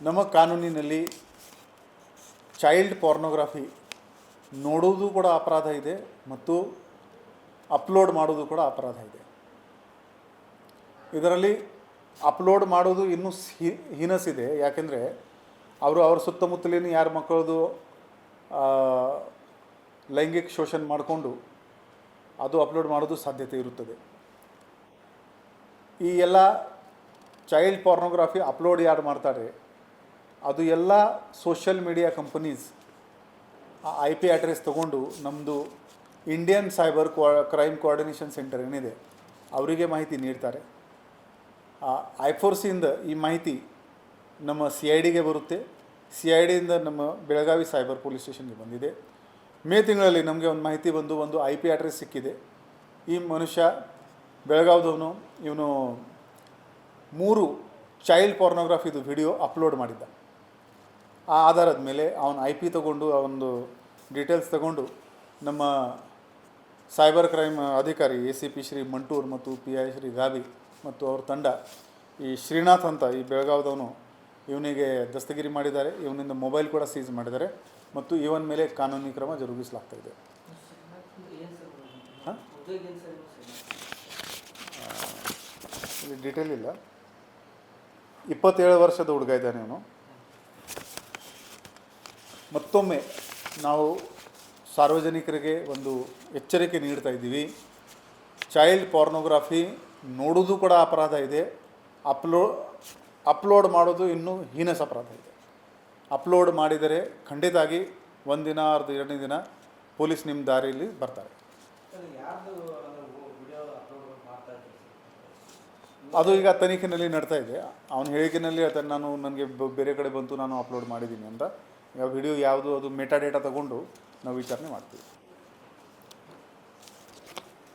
ನಮ್ಮ ಕಾನೂನಿನಲ್ಲಿ ಚೈಲ್ಡ್ ಪಾರ್ನೋಗ್ರಫಿ ನೋಡುವುದು ಕೂಡ ಅಪರಾಧ ಇದೆ ಮತ್ತು ಅಪ್ಲೋಡ್ ಮಾಡೋದು ಕೂಡ ಅಪರಾಧ ಇದೆ. ಇದರಲ್ಲಿ ಅಪ್ಲೋಡ್ ಮಾಡೋದು ಇನ್ನೂ ಹೀನಸಿದೆ. ಯಾಕೆಂದರೆ ಅವ್ರ ಸುತ್ತಮುತ್ತಲಿನ ಯಾರ ಮಕ್ಕಳದು ಲೈಂಗಿಕ ಶೋಷಣೆ ಮಾಡಿಕೊಂಡು ಅದು ಅಪ್ಲೋಡ್ ಮಾಡೋದು ಸಾಧ್ಯತೆ ಇರುತ್ತದೆ. ಈ ಎಲ್ಲ ಚೈಲ್ಡ್ ಪಾರ್ನೋಗ್ರಫಿ ಅಪ್ಲೋಡ್ ಯಾರು ಮಾಡ್ತಾರೆ ಅದು ಎಲ್ಲ social media companies IP address ತೊಗೊಂಡು ನಮ್ಮದು Indian cyber crime coordination centre ಏನಿದೆ ಅವರಿಗೆ ಮಾಹಿತಿ ನೀಡ್ತಾರೆ. I4Cಯಿಂದ ಈ ಮಾಹಿತಿ ನಮ್ಮ CIDಗೆ ಬರುತ್ತೆ. CIDಯಿಂದ ನಮ್ಮ ಬೆಳಗಾವಿ ಸೈಬರ್ ಪೊಲೀಸ್ ಸ್ಟೇಷನ್ಗೆ ಬಂದಿದೆ. ಮೇ ತಿಂಗಳಲ್ಲಿ ನಮಗೆ ಒಂದು ಮಾಹಿತಿ ಬಂದು ಒಂದು IP ಅಡ್ರೆಸ್ ಸಿಕ್ಕಿದೆ. ಈ ಮನುಷ್ಯ ಬೆಳಗಾವಿದವನು, ಇವನು 3 ಚೈಲ್ಡ್ ಪಾರ್ನೋಗ್ರಫಿದು ವಿಡಿಯೋ ಅಪ್ಲೋಡ್ ಮಾಡಿದ್ದ. ಆ ಆಧಾರದ ಮೇಲೆ ಅವನು IP ತೊಗೊಂಡು ಅವನದು ಡೀಟೇಲ್ಸ್ ತಗೊಂಡು ನಮ್ಮ ಸೈಬರ್ ಕ್ರೈಮ್ ಅಧಿಕಾರಿ ACP ಶ್ರೀ ಮಂಟೂರ್ ಮತ್ತು PI ಶ್ರೀ ಗಾಬಿ ಮತ್ತು ಅವ್ರ ತಂಡ ಈ ಶ್ರೀನಾಥ್ ಅಂತ ಈ ಬೆಳಗಾವಿದವನು ಇವನಿಗೆ ದಸ್ತಗಿರಿ ಮಾಡಿದ್ದಾರೆ. ಇವನಿಂದ ಮೊಬೈಲ್ ಕೂಡ ಸೀಸ್ ಮಾಡಿದ್ದಾರೆ ಮತ್ತು ಇವನ ಮೇಲೆ ಕಾನೂನಿ ಕ್ರಮ ಜರುಗಿಸಲಾಗ್ತಾಯಿದೆ. ಹಾಂ, ಇಲ್ಲಿ ಡೀಟೇಲ್ ಇಲ್ಲ. 27 ವರ್ಷದ ಹುಡುಗ ಇದ್ದಾನೆ ಇವನು. ಮತ್ತೊಮ್ಮೆ ನಾವು ಸಾರ್ವಜನಿಕರಿಗೆ ಒಂದು ಎಚ್ಚರಿಕೆ ನೀಡ್ತಾ ಇದ್ದೀವಿ. ಚೈಲ್ಡ್ ಪಾರ್ನೋಗ್ರಫಿ ನೋಡೋದು ಕೂಡ ಅಪರಾಧ ಇದೆ. ಅಪ್ಲೋಡ್ ಮಾಡೋದು ಇನ್ನೂ ಹೀನಸ್ ಅಪರಾಧ ಇದೆ. ಅಪ್ಲೋಡ್ ಮಾಡಿದರೆ ಖಂಡಿತವಾಗಿ ಒಂದಿನ ಅರ್ಧ 2ನೇ ದಿನ ಪೊಲೀಸ್ ನಿಮ್ಮ ದಾರಿಯಲ್ಲಿ ಬರ್ತಾರೆ. ಅದು ಈಗ ತನಿಖೆಯಲ್ಲಿ ನಡ್ತಾ ಇದೆ. ಅವನ ಹೇಳಿಕೆಯಲ್ಲಿ ನನಗೆ ಬೇರೆ ಕಡೆ ಬಂತು, ನಾನು ಅಪ್ಲೋಡ್ ಮಾಡಿದ್ದೀನಿ ಅಂತ. ವಿಡಿಯೋ ಯಾವುದು ಅದು ಮೆಟಾ ಡೇಟಾ ತಗೊಂಡು ನಾವು ವಿಚಾರಣೆ ಮಾಡ್ತೀವಿ.